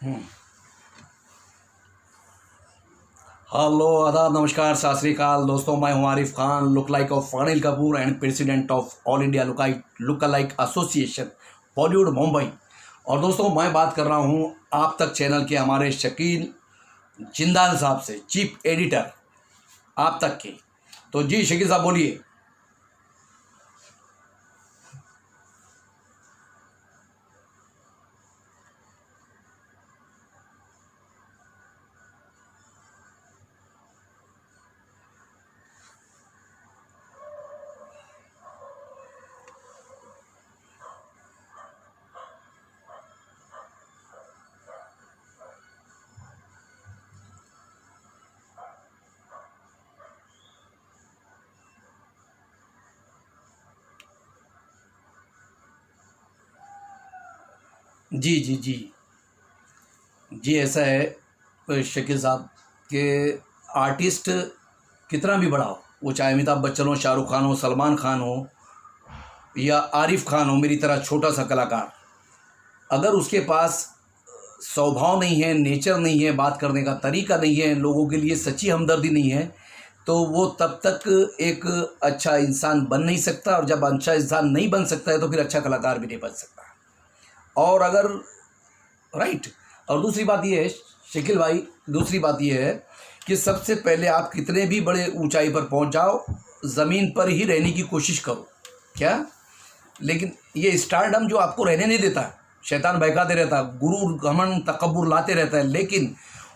हम्म। Hello, आदाब, नमस्कार, सत श्री अकाल दोस्तों। मैं हूं Arif Khan, look like of Anil Kapoor and president of all India look like association Bollywood Mumbai. और दोस्तों, मैं बात कर रहा हूं आप तक चैनल के हमारे शकील जिंदाल साहब से, चीफ एडिटर आप तक के। तो जी शकील साहब बोलिए। जी जी जी जी, ऐसा है शकील साहब कि आर्टिस्ट कितना भी बड़ा हो, वो चाहे अमिताभ बच्चन हो, शाहरुख खान हो, सलमान खान हो या आरिफ खान हो, मेरी तरह छोटा सा कलाकार, अगर उसके पास स्वभाव नहीं है, नेचर नहीं है, बात करने का तरीका नहीं है, लोगों के लिए सच्ची हमदर्दी नहीं है, तो वो तब तक एक अच्छा इंसान बन नहीं सकता। और जब अच्छा इंसान नहीं बन सकता है तो फिर अच्छा कलाकार भी नहीं बन सकता। और अगर राइट। और दूसरी बात ये है शकील भाई, दूसरी बात ये है कि सबसे पहले आप कितने भी बड़े ऊंचाई पर पहुंच जाओ, ज़मीन पर ही रहने की कोशिश करो। क्या? लेकिन ये स्टारडम जो आपको रहने नहीं देता, शैतान बहकाते रहता, गुरूर घमंड तकब्बुर लाते रहता है, लेकिन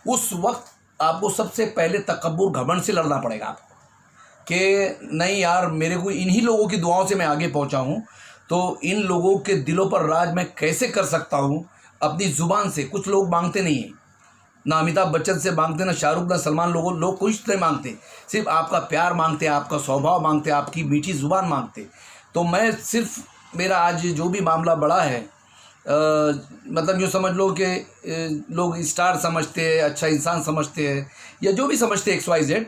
उस वक्त आपको सबसे पहले तकब्बुर घमंड से लड़ना पड़ेगा आपको कि नहीं यार, मेरे को इन्हीं लोगों की दुआओं से मैं आगे पहुंचा हूं, तो इन लोगों के दिलों पर राज मैं कैसे कर सकता हूं अपनी ज़ुबान से। कुछ लोग मांगते नहीं हैं, ना अमिताभ बच्चन से मांगते, ना शाहरुख, ना सलमान, लोग कुछ नहीं मांगते, सिर्फ आपका प्यार मांगते, आपका स्वभाव मांगते, आपकी मीठी ज़ुबान मांगते। तो मैं सिर्फ, मेरा आज जो भी मामला बड़ा है, मतलब जो समझ लो कि लोग स्टार समझते हैं, अच्छा इंसान समझते हैं, या जो भी समझते हैं XYZ,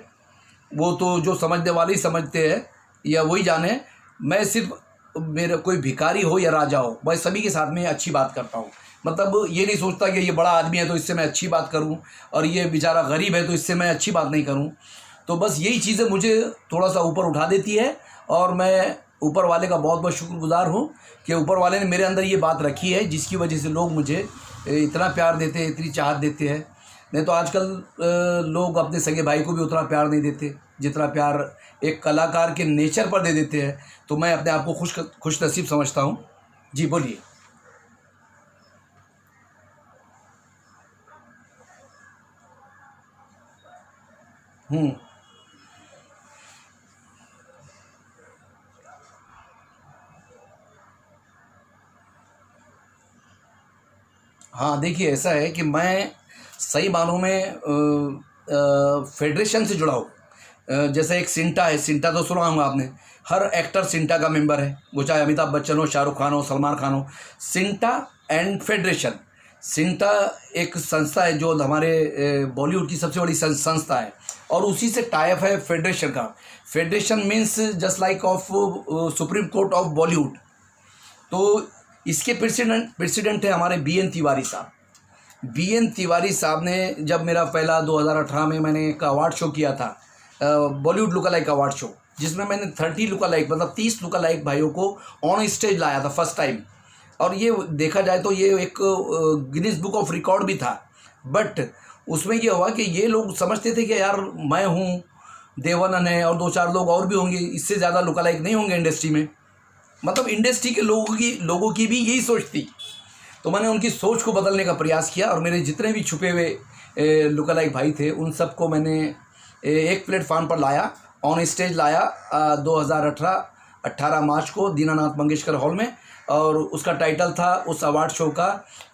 वो तो जो समझने वाले ही समझते हैं या वही जाने। मैं सिर्फ, मेरा कोई भिखारी हो या राजा हो, मैं सभी के साथ में अच्छी बात करता हूँ। मतलब ये नहीं सोचता कि ये बड़ा आदमी है तो इससे मैं अच्छी बात करूँ, और ये बेचारा गरीब है तो इससे मैं अच्छी बात नहीं करूँ। तो बस यही चीज़ें मुझे थोड़ा सा ऊपर उठा देती है, और मैं ऊपर वाले का बहुत बहुत शुक्रगुजार हूँ कि ऊपर वाले ने मेरे अंदर ये बात रखी है, जिसकी वजह से लोग मुझे इतना प्यार देते हैं, इतनी चाहत देते हैं। नहीं तो आजकल लोग अपने सगे भाई को भी उतना प्यार नहीं देते जितना प्यार एक कलाकार के नेचर पर दे देते हैं। तो मैं अपने आप को खुश नसीब समझता हूँ। जी बोलिए। हम्म। हाँ, देखिए ऐसा है कि मैं सही मानों में फेडरेशन से जुड़ा हूँ। जैसे एक सिंटा है, सिंटा तो सुना होगा आपने। हर एक्टर सिंटा का मेंबर है, वो चाहे अमिताभ बच्चन हो, शाहरुख खान हो, सलमान खान हो। सिंटा एंड फेडरेशन, सिंटा एक संस्था है जो हमारे बॉलीवुड की सबसे बड़ी संस्था है, और उसी से टाइप है फेडरेशन का। Federation means just like of supreme court of Bollywood. तो इसके प्रेसिडेंट है हमारे BN तिवारी साहब। BN तिवारी साहब ने, जब मेरा पहला 2018 में मैंने एक अवार्ड शो किया था, बॉलीवुड लुका लाइक अवार्ड शो, जिसमें मैंने 30 लुका लाइक, मतलब 30 लुका लाइक भाइयों को ऑन स्टेज लाया था फर्स्ट टाइम। और ये देखा जाए तो ये एक गिनीज बुक ऑफ रिकॉर्ड भी था। बट उसमें ये हुआ कि ये लोग समझते थे कि यार मैं हूँ, देवानंद है और दो चार लोग और भी होंगे, इससे ज़्यादा लुका लाइक नहीं होंगे इंडस्ट्री में। मतलब इंडस्ट्री के लोगों की भी यही सोच थी। तो मैंने उनकी सोच को बदलने का प्रयास किया, और मेरे जितने भी छुपे हुए लुकालाइक भाई थे उन सबको मैंने एक प्लेटफार्म पर लाया, ऑन स्टेज लाया 18 मार्च को दीनानाथ मंगेशकर हॉल में। और उसका टाइटल था उस अवार्ड शो का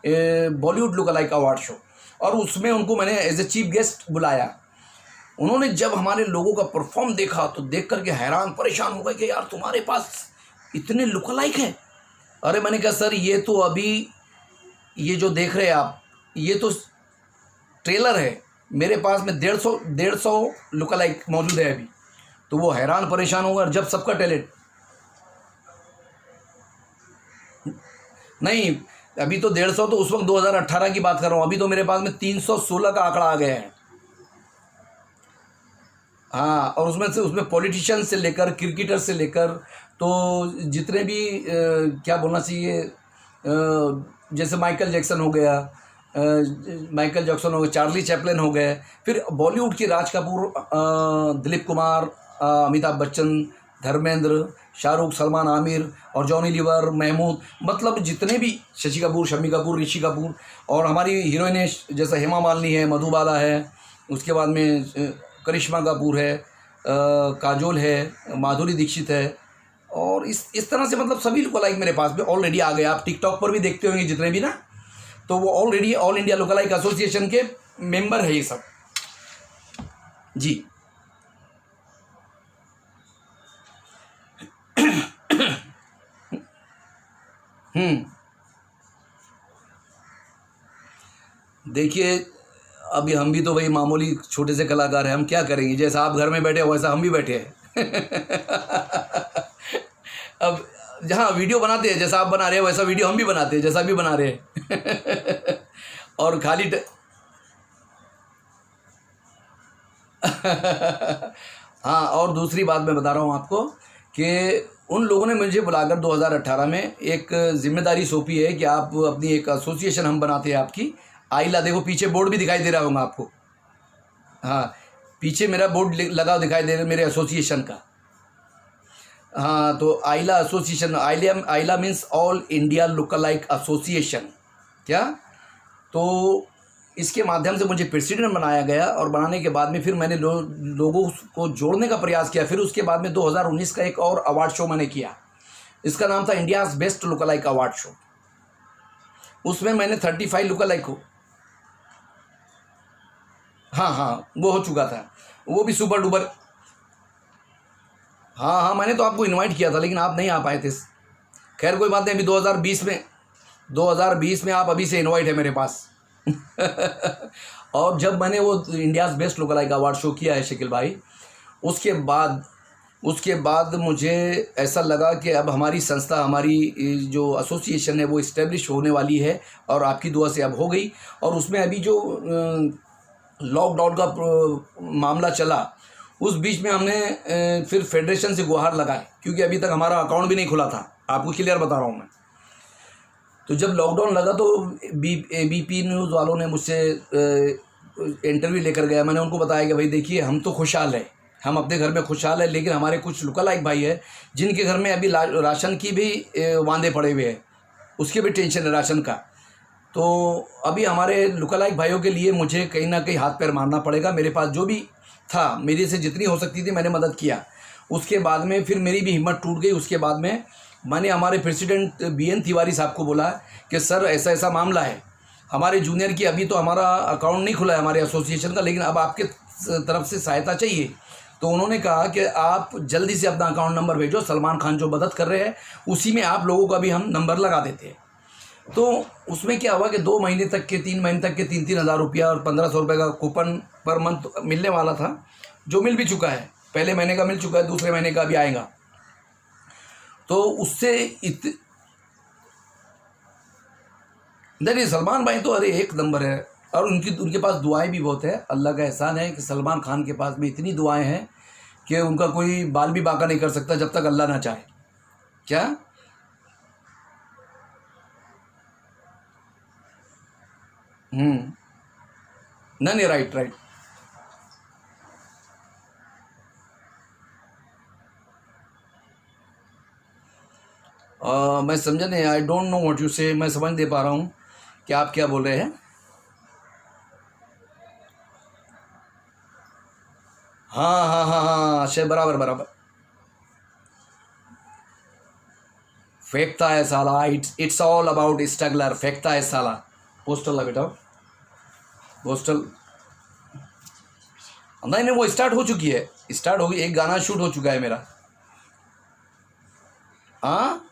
बॉलीवुड लुकालाइक अवार्ड शो। और उसमें उनको मैंने एज ए चीफ गेस्ट बुलाया। उन्होंने जब हमारे लोगों का परफॉर्म देखा तो देख करके हैरान परेशान हो गए कि यार तुम्हारे पास इतने लुकालाइक हैं। अरे मैंने कहा सर, ये तो अभी ये जो देख रहे हैं आप, ये तो ट्रेलर है, मेरे पास में 150 लुकालाइक मौजूद है अभी। तो वो हैरान परेशान होगा, जब सबका टैलेंट नहीं। अभी तो 150 तो उस वक्त 2018 की बात कर रहा हूँ, अभी तो मेरे पास में 316 का आंकड़ा आ गया है। हाँ, और उसमें पॉलिटिशियन से लेकर क्रिकेटर से लेकर तो जितने भी क्या बोलना चाहिए, जैसे माइकल जैक्सन हो गया, चार्ली चैपलिन हो गए, फिर बॉलीवुड के राज कपूर, दिलीप कुमार, अमिताभ बच्चन, धर्मेंद्र, शाहरुख, सलमान, आमिर और जॉनी लीवर, महमूद, मतलब जितने भी, शशि कपूर, शम्मी कपूर, ऋषि कपूर, और हमारी हीरोइनें जैसे हेमा मालिनी है, मधुबाला है, उसके बाद में करिश्मा कपूर है, काजोल है, माधुरी दीक्षित है, और इस तरह से मतलब सभी लोग लाइक मेरे पास में ऑलरेडी आ गए। आप टिकटॉक पर भी देखते होंगे जितने भी ना, तो वो ऑलरेडी ऑल इंडिया लोकलाइक एसोसिएशन के मेंबर है ये सब जी। देखिए, अभी हम भी तो भाई मामूली छोटे से कलाकार हैं, हम क्या करेंगे, जैसा आप घर में बैठे हो वैसा हम भी बैठे हैं। अब जहाँ वीडियो बनाते हैं, जैसा आप बना रहे हैं वैसा वीडियो हम भी बनाते हैं, जैसा भी बना रहे हैं। और खाली हाँ, और दूसरी बात मैं बता रहा हूँ आपको कि उन लोगों ने मुझे बुलाकर 2018 में एक जिम्मेदारी सौंपी है कि आप अपनी एक एसोसिएशन हम बनाते हैं आपकी। आइला, देखो पीछे बोर्ड भी दिखाई दे रहा होगा आपको। हाँ, पीछे मेरा बोर्ड लगा दिखाई दे रहा है मेरे एसोसिएशन का। हाँ, तो आइला एसोसिएशन, आइला means all India lookalike association. क्या, तो इसके माध्यम से मुझे प्रेसिडेंट बनाया गया, और बनाने के बाद में फिर मैंने लोगों को जोड़ने का प्रयास किया। फिर उसके बाद में 2019 का एक और अवार्ड शो मैंने किया, इसका नाम था India's best lookalike award show. उसमें मैंने 35 लुकलाइक को, हाँ, वो हो चुका था, वो भी सुपर डुपर। हाँ, मैंने तो आपको इनवाइट किया था लेकिन आप नहीं आ पाए थे। खैर कोई बात नहीं, अभी 2020 में आप अभी से इनवाइट है मेरे पास। और जब मैंने वो India's best lookalike award show किया है शकील भाई, उसके बाद मुझे ऐसा लगा कि अब हमारी संस्था, हमारी जो एसोसिएशन है वो इस्टेब्लिश होने वाली है, और आपकी दुआ से अब हो गई। और उसमें अभी जो लॉकडाउन का मामला चला, उस बीच में हमने फिर फेडरेशन से गुहार लगाए, क्योंकि अभी तक हमारा अकाउंट भी नहीं खुला था, आपको क्लियर बता रहा हूँ मैं। तो जब लॉकडाउन लगा तो एबीपी न्यूज़ वालों ने मुझसे इंटरव्यू लेकर गया। मैंने उनको बताया कि भाई देखिए, हम तो खुशहाल है, हम अपने घर में खुशहाल है, लेकिन हमारे कुछ लुकलाइक भाई है जिनके घर में अभी राशन की भी वांदे पड़े हुए हैं, उसके भी टेंशन है राशन का। तो अभी हमारे लुकलाइक भाइयों के लिए मुझे कहीं ना कहीं हाथ पैर मारना पड़ेगा। मेरे पास जो भी था, मेरी से जितनी हो सकती थी मैंने मदद किया। उसके बाद में फिर मेरी भी हिम्मत टूट गई। उसके बाद में मैंने हमारे प्रेसिडेंट BN तिवारी साहब को बोला कि सर ऐसा ऐसा मामला है, हमारे जूनियर की अभी तो हमारा अकाउंट नहीं खुला है हमारे एसोसिएशन का, लेकिन अब आपके तरफ से सहायता चाहिए। तो उन्होंने कहा कि आप जल्दी से अपना अकाउंट नंबर भेजो, सलमान खान जो मदद कर रहे हैं उसी में आप लोगों का भी हम नंबर लगा देते हैं। तो उसमें क्या हुआ कि 2 महीने तक के 3 महीने तक के 3-3 हज़ार रुपया और 1500 रुपये का कूपन पर मंथ मिलने वाला था, जो मिल भी चुका है। पहले महीने का मिल चुका है, दूसरे महीने का भी आएगा। तो उससे नहीं, सलमान भाई तो अरे एक नंबर है, और उनके पास दुआएं भी बहुत है। अल्लाह का एहसान है कि सलमान खान के पास में इतनी दुआएं हैं कि उनका कोई बाल भी बांका नहीं कर सकता जब तक अल्लाह ना चाहे। क्या, नहीं, राइट। मैं समझा नहीं, I don't know what you से। मैं समझ दे पा रहा हूँ कि आप क्या बोल रहे हैं। हाँ, शे बराबर फेंकता है साला। It's all about struggler. फेंकता है साला। पोस्टल ला बेटा, पोस्टल। नहीं, वो स्टार्ट हो चुकी है, स्टार्ट हो गई। एक गाना शूट हो चुका है मेरा। हाँ,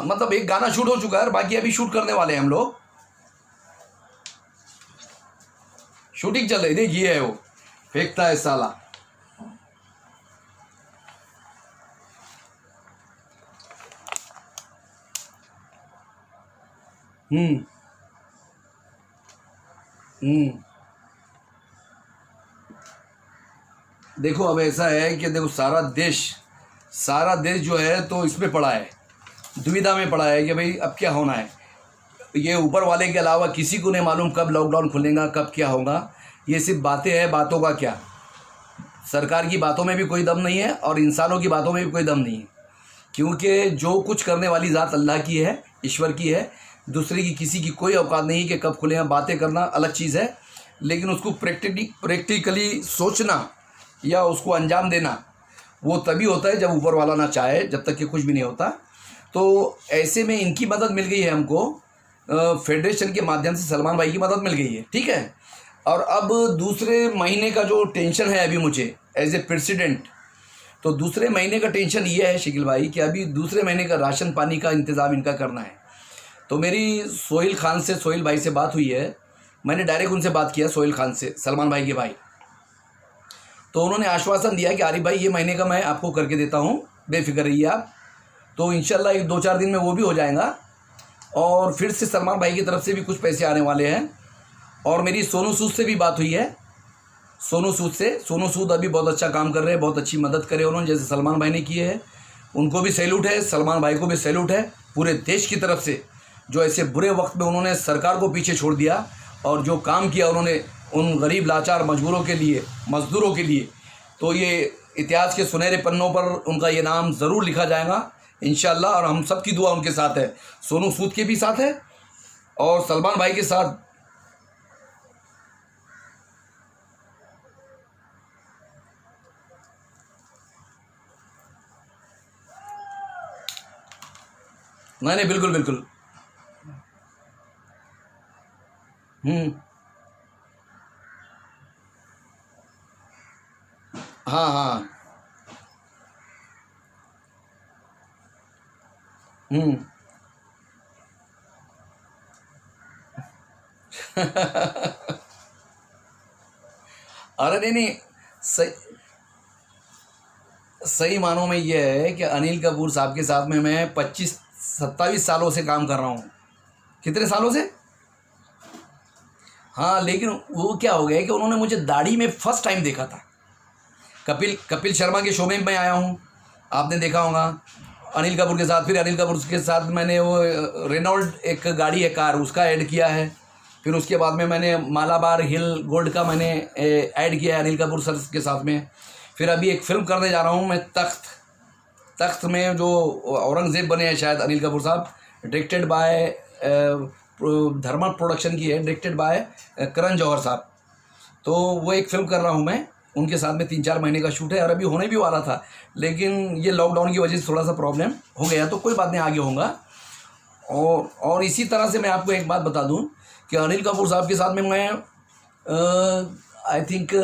मतलब एक गाना शूट हो चुका है, और बाकी अभी शूट करने वाले हैं हम लोग। शूटिंग चल रही, देखिए है वो फेंकता है साला। हम्म। हम्म। देखो अब ऐसा है कि देखो सारा देश जो है तो इसमें पड़ा है, दुविधा में पड़ा है कि भाई अब क्या होना है। ये ऊपर वाले के अलावा किसी को नहीं मालूम कब लॉकडाउन खुलेगा, कब क्या होगा। ये सिर्फ बातें हैं, बातों का क्या। सरकार की बातों में भी कोई दम नहीं है और इंसानों की बातों में भी कोई दम नहीं है, क्योंकि जो कुछ करने वाली ज़ात अल्लाह की है, ईश्वर की है। दूसरे की किसी की कोई औकात नहीं है कि कब खुलेगा। बातें करना अलग चीज़ है, लेकिन उसको प्रैक्टिकली सोचना या उसको अंजाम देना वो तभी होता है जब ऊपर वाला ना चाहे, जब तक कि कुछ भी नहीं होता। तो ऐसे में इनकी मदद मिल गई है हमको, फेडरेशन के माध्यम से सलमान भाई की मदद मिल गई है, ठीक है। और अब दूसरे महीने का जो टेंशन है अभी मुझे एज ए प्रेसिडेंट, तो दूसरे महीने का टेंशन ये है शकील भाई कि अभी दूसरे महीने का राशन पानी का इंतज़ाम इनका करना है। तो मेरी सोहेल भाई से बात हुई है, मैंने डायरेक्ट उनसे बात किया, सोहेल खान से, सलमान भाई के भाई। तो उन्होंने आश्वासन दिया कि आरिफ भाई ये महीने का मैं आपको करके देता हूँ, बेफिक्र रहिए आप। तो इंशाल्लाह 1-2-4 दिन में वो भी हो जाएगा। और फिर से सलमान भाई की तरफ से भी कुछ पैसे आने वाले हैं। और मेरी सोनू सूद से भी बात हुई है, सोनू सूद अभी बहुत अच्छा काम कर रहे हैं, बहुत अच्छी मदद करे उन्होंने, जैसे सलमान भाई ने किए है। उनको भी सैल्यूट है, सलमान भाई को भी सैल्यूट है पूरे देश की तरफ से, जो ऐसे बुरे वक्त में उन्होंने सरकार को पीछे छोड़ दिया और जो काम किया उन्होंने उन गरीब लाचार मजदूरों के लिए। तो ये इतिहास के सुनहरे पन्नों पर उनका ये नाम ज़रूर लिखा जाएगा इंशाल्लाह। और हम सब की दुआ उनके साथ है, सोनू सूद के भी साथ है और सलमान भाई के साथ। नहीं, बिल्कुल बिल्कुल। हम्म। हाँ हाँ। हम्म। अरे नहीं नहीं, सही सही मानों में ये है कि अनिल कपूर साहब के साथ में मैं 25-27 सालों से काम कर रहा हूँ। कितने सालों से? हाँ, लेकिन वो क्या हो गया है कि उन्होंने मुझे दाढ़ी में फर्स्ट टाइम देखा था। कपिल शर्मा के शो में मैं आया हूँ, आपने देखा होगा, अनिल कपूर के साथ। फिर अनिल कपूर के साथ मैंने वो रेनॉल्ड एक गाड़ी है, कार, उसका ऐड किया है। फिर उसके बाद में मैंने मालाबार हिल गोल्ड का मैंने ऐड किया है अनिल कपूर सर के साथ में। फिर अभी एक फ़िल्म करने जा रहा हूँ मैं, तख्त में जो औरंगज़ेब बने हैं शायद अनिल कपूर साहब, डायरेक्टेड बाय धर्मा प्रोडक्शन की है, डायरेक्टेड बाय करण जौहर साहब। तो वो एक फ़िल्म कर रहा हूँ मैं उनके साथ में, 3-4 महीने का शूट है और अभी होने भी वाला था, लेकिन ये लॉकडाउन की वजह से थोड़ा सा प्रॉब्लम हो गया। तो कोई बात नहीं, आगे होगा। और इसी तरह से मैं आपको एक बात बता दूं कि अनिल कपूर साहब के साथ में मैं आई थिंक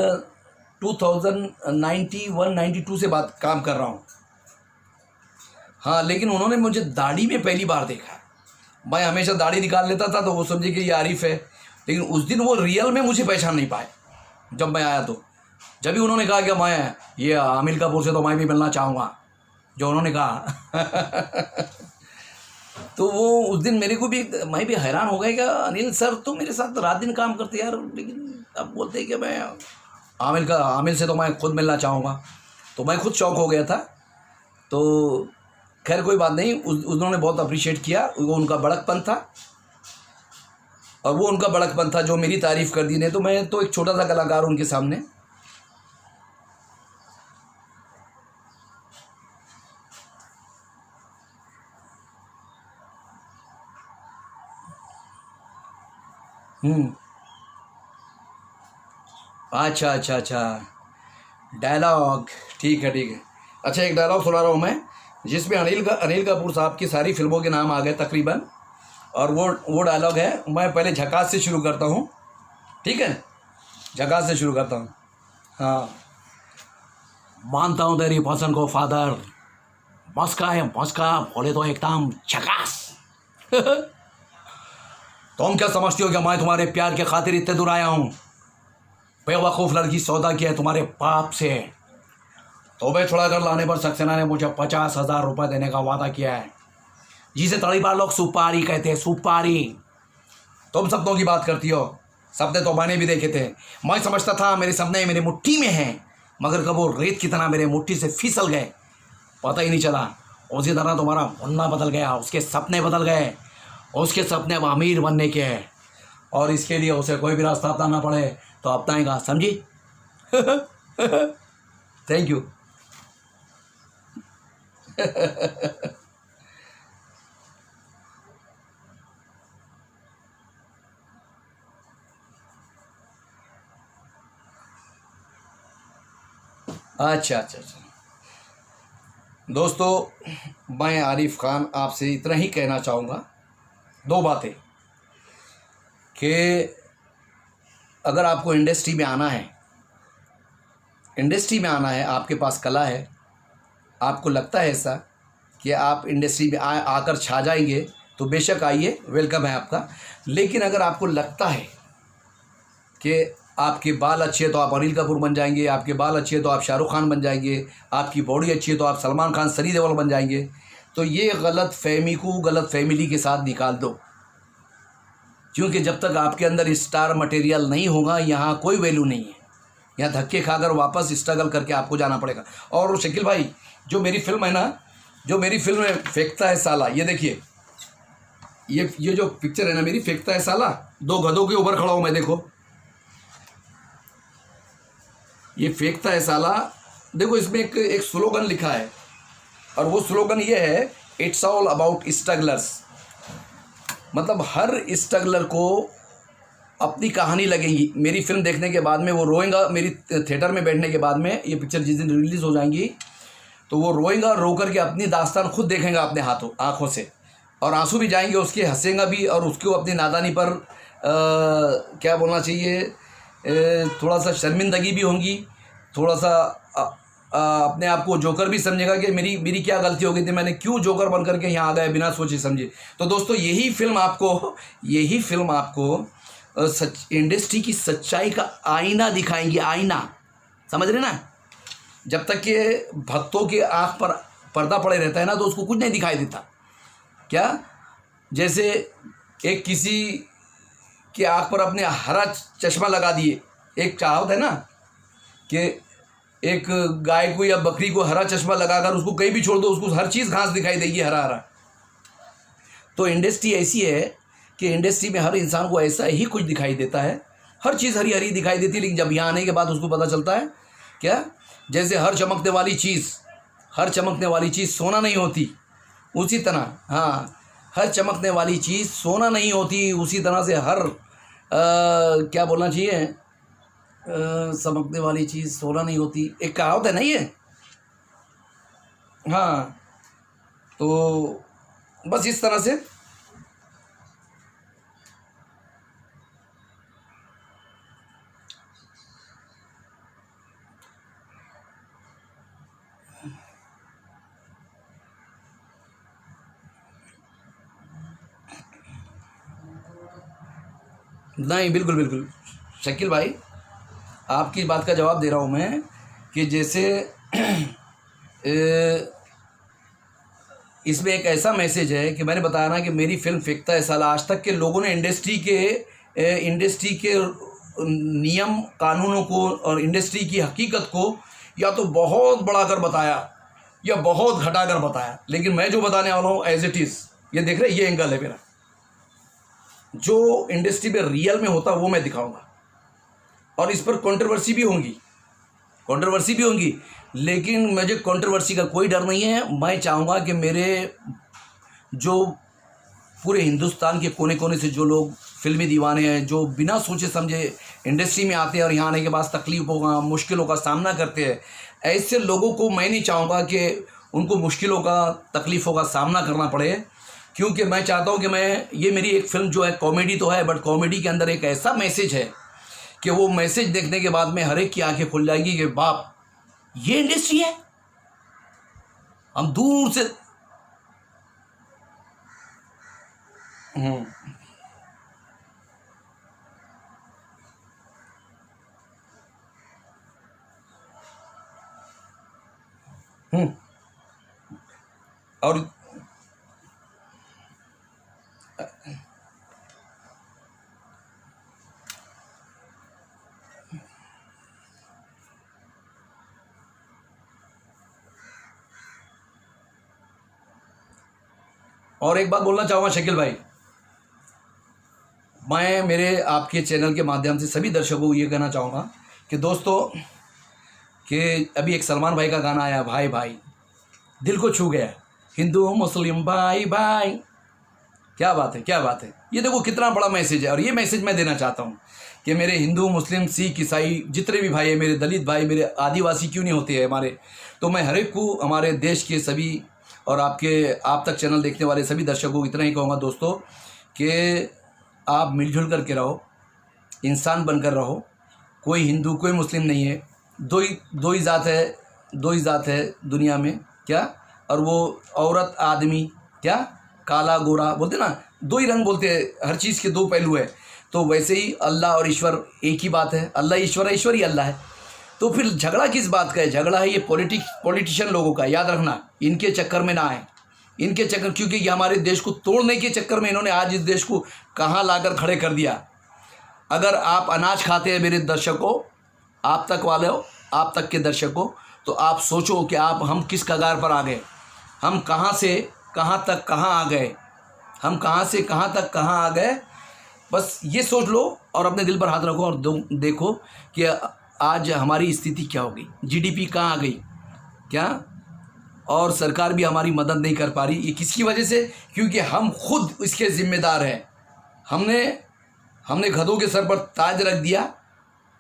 2091-92 से काम कर रहा हूँ। हाँ, लेकिन उन्होंने मुझे दाढ़ी में पहली बार देखा। मैं हमेशा दाढ़ी निकाल लेता था तो वो समझे कि ये आरिफ है, लेकिन उस दिन वो रियल में मुझे पहचान नहीं पाए जब मैं आया। तो जब भी उन्होंने कहा कि मैं ये अनिल कपूर से तो मैं भी मिलना चाहूँगा, जो उन्होंने कहा तो वो उस दिन मेरे को भी, मैं भी हैरान हो गया कि अनिल सर तो मेरे साथ रात दिन काम करते यार, लेकिन अब बोलते हैं कि मैं आमिर से तो मैं खुद मिलना चाहूँगा। तो मैं खुद शौक हो गया था। तो खैर कोई बात नहीं, उन्होंने बहुत अप्रिशिएट किया, वो उनका बड़कपन था और वो उनका बड़कपन था जो मेरी तारीफ़ कर दी ने। तो मैं तो एक छोटा सा कलाकार उनके सामने। अच्छा अच्छा अच्छा, डायलॉग, ठीक है ठीक है। अच्छा, एक डायलॉग सुना रहा हूँ मैं, जिसमें अनिल कपूर साहब की सारी फिल्मों के नाम आ गए तकरीबन। और वो डायलॉग है, मैं पहले झकास से शुरू करता हूँ, ठीक है, झकास से शुरू करता हूँ। हाँ, मानता हूँ तेरी पसंद को फादर, मस्का है मस्का, बोले तो एकदम झकास तुम क्या समझती हो कि मैं तुम्हारे प्यार के खातिर इतने दूर आया हूँ? बेवकूफ़ लड़की सौदा किया है तुम्हारे बाप से। तोबे छुड़ा कर लाने पर सक्सेना ने मुझे 50,000 रुपये देने का वादा किया है, जिसे तड़ीपार लोग सुपारी कहते हैं, सुपारी। तुम सपनों की बात करती हो, सपने तो मैंने भी देखे थे। मैं समझता था मेरे सपने मेरी मुट्ठी में हैं, मगर कब वो रेत की तरह मेरे मुट्ठी से फिसल गए, पता ही नहीं चला। उसी तरह तुम्हारा मुन्ना बदल गया, उसके सपने बदल गए। उसके सपने अब अमीर बनने के हैं, और इसके लिए उसे कोई भी रास्ता अपनाना पड़े तो अपनाएगा, समझी? Thank you. अच्छा अच्छा अच्छा, दोस्तों मैं आरिफ खान आपसे इतना ही कहना चाहूँगा, दो बातें, कि अगर आपको इंडस्ट्री में आना है, इंडस्ट्री में आना है, आपके पास कला है, आपको लगता है ऐसा कि आप इंडस्ट्री में आकर छा जाएंगे, तो बेशक आइए, वेलकम है आपका। लेकिन अगर आपको लगता है कि आपके बाल अच्छे हैं तो आप अनिल कपूर बन जाएंगे, आपके बाल अच्छे हैं तो आप शाहरुख खान बन जाएंगे, आपकी बॉडी अच्छी है तो आप सलमान खान, सनी देओल बन जाएंगे, तो ये गलत फहमी को गलत फैमिली के साथ निकाल दो। क्योंकि जब तक आपके अंदर स्टार मटेरियल नहीं होगा, यहाँ कोई वैल्यू नहीं है। यहाँ धक्के खाकर वापस स्ट्रगल करके आपको जाना पड़ेगा। और शकील भाई, जो मेरी फिल्म है ना, जो मेरी फिल्म है फेंकता है साला, ये देखिए, ये जो पिक्चर है ना मेरी, फेंकता है साला, दो गधों के ऊपर खड़ा हूँ मैं, देखो ये फेंकता है साला। देखो इसमें एक स्लोगन लिखा है, और वो स्लोगन ये है, इट्स ऑल अबाउट स्ट्रगलर्स। मतलब हर स्ट्रगलर को अपनी कहानी लगेगी। मेरी फिल्म देखने के बाद में वो रोएगा, मेरी थिएटर में बैठने के बाद में, ये पिक्चर जिस दिन रिलीज़ हो जाएंगी तो वो रोएगा, रो करके अपनी दास्तान खुद देखेगा अपने आँखों से, और आंसू भी जाएंगे उसके, हंसेगा भी, और उसको अपनी नादानी पर क्या बोलना चाहिए, थोड़ा सा शर्मिंदगी भी होगी, थोड़ा सा अपने आप को जोकर भी समझेगा कि मेरी क्या गलती हो गई थी, मैंने क्यों जोकर बन करके यहाँ आ गया बिना सोचे समझे। तो दोस्तों यही फिल्म आपको इंडस्ट्री की सच्चाई का आईना दिखाएंगी, आईना, समझ रहे ना? जब तक कि भक्तों के आँख पर पर्दा पड़े रहता है ना, तो उसको कुछ नहीं दिखाई देता। क्या, जैसे एक किसी के आँख पर अपने हरा चश्मा लगा दिए, एक चाहत है ना कि एक गाय को या बकरी को हरा चश्मा लगाकर उसको कहीं भी छोड़ दो, उसको हर चीज़ घास दिखाई देगी, हरा हरा। तो इंडस्ट्री ऐसी है कि इंडस्ट्री में हर इंसान को ऐसा ही कुछ दिखाई देता है, हर चीज़ हरी हरी दिखाई देती है, लेकिन जब यहाँ आने के बाद उसको पता चलता है क्या, जैसे हर चमकने वाली चीज़ सोना नहीं होती, उसी तरह, हाँ, हर चमकने वाली चीज़ सोना नहीं होती, उसी तरह से हर क्या बोलना चाहिए, चमकने वाली चीज़ सोना नहीं होती, एक कहावत है ना ये, हाँ। तो बस इस तरह से नहीं, बिल्कुल बिल्कुल शकील भाई, आपकी बात का जवाब दे रहा हूँ मैं, कि जैसे इसमें एक ऐसा मैसेज है कि मैंने बताया ना कि मेरी फिल्म फेंकता है साला, आज तक के लोगों ने इंडस्ट्री के नियम कानूनों को और इंडस्ट्री की हकीकत को या तो बहुत बढ़ाकर बताया या बहुत घटाकर बताया, लेकिन मैं जो बताने वाला हूँ एज इट इज़, ये देख रहे, ये एंगल है मेरा, जो इंडस्ट्री में रियल में होता वो मैं दिखाऊंगा। और इस पर कंट्रोवर्सी भी होंगी, लेकिन मुझे कंट्रोवर्सी का कोई डर नहीं है। मैं चाहूँगा कि मेरे जो पूरे हिंदुस्तान के कोने कोने से जो लोग फिल्मी दीवाने हैं, जो बिना सोचे समझे इंडस्ट्री में आते हैं और यहाँ आने के बाद तकलीफ़ों का, मुश्किलों का सामना करते हैं, ऐसे लोगों को मैं नहीं चाहूँगा कि उनको मुश्किलों का, तकलीफ़ों का सामना करना पड़े, क्योंकि मैं चाहता हूँ कि ये मेरी एक फ़िल्म जो है कॉमेडी तो है, बट कॉमेडी के अंदर एक ऐसा मैसेज है कि वो मैसेज देखने के बाद में हर एक की आंखें खुल जाएगी कि बाप, ये इंडस्ट्री है। हम दूर से हम्म हम्म और और एक बात बोलना चाहूँगा शकील भाई, मैं मेरे आपके चैनल के माध्यम से सभी दर्शकों को ये कहना चाहूँगा कि दोस्तों, कि अभी एक सलमान भाई का गाना आया, भाई भाई, दिल को छू गया, हिंदू मुस्लिम भाई भाई, क्या बात है, क्या बात है। ये देखो कितना बड़ा मैसेज है। और ये मैसेज मैं देना चाहता हूँ कि मेरे हिंदू मुस्लिम सिख ईसाई जितने भी भाई हैं, मेरे दलित भाई, मेरे आदिवासी क्यों नहीं होते हैं हमारे, तो मैं हर एक को, हमारे देश के सभी और आप तक चैनल देखने वाले सभी दर्शकों को इतना ही कहूँगा दोस्तों कि आप मिलजुल करके रहो, इंसान बनकर रहो। कोई हिंदू कोई मुस्लिम नहीं है, दो ही जात है दुनिया में, क्या, और वो औरत आदमी, क्या, काला गोरा बोलते ना, दो ही रंग बोलते हैं, हर चीज़ के दो पहलू है। तो वैसे ही अल्लाह और ईश्वर एक ही बात है, अल्लाह ईश्वर है, ईश्वर ही अल्लाह है। तो फिर झगड़ा किस बात का है? झगड़ा है ये पॉलिटिशियन लोगों का, याद रखना, इनके चक्कर में ना आए, इनके चक्कर, क्योंकि ये हमारे देश को तोड़ने के चक्कर में इन्होंने आज इस देश को कहाँ लाकर खड़े कर दिया। अगर आप अनाज खाते हैं मेरे दर्शकों, आप तक वाले हो, आप तक के दर्शकों, तो आप सोचो कि हम किस कगार पर आ गए, हम कहाँ से कहाँ तक कहाँ आ गए, हम कहाँ से कहाँ तक कहाँ आ गए। बस ये सोच लो और अपने दिल पर हाथ रखो और देखो कि आज हमारी स्थिति क्या हो गई, जीडीपी कहाँ आ गई, क्या, और सरकार भी हमारी मदद नहीं कर पा रही। ये किसकी वजह से? क्योंकि हम खुद इसके ज़िम्मेदार हैं। हमने गधों के सर पर ताज रख दिया।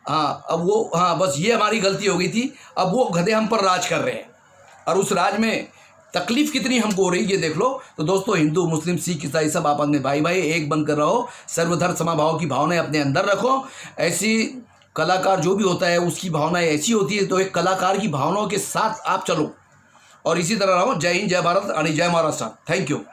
बस ये हमारी गलती हो गई थी। अब वो गधे हम पर राज कर रहे हैं और उस राज में तकलीफ़ कितनी हमको हो रही है ये देख लो। तो दोस्तों, हिंदू मुस्लिम सिख ईसाई सब आपस में भाई भाई एक बनकर रहो, सर्वधर्म समभाव की भावनाएं अपने अंदर रखो। ऐसी कलाकार जो भी होता है उसकी भावनाएं ऐसी होती है, तो एक कलाकार की भावनाओं के साथ आप चलो और इसी तरह रहो। जय हिंद, जय भारत और जय महाराष्ट्र। Thank you.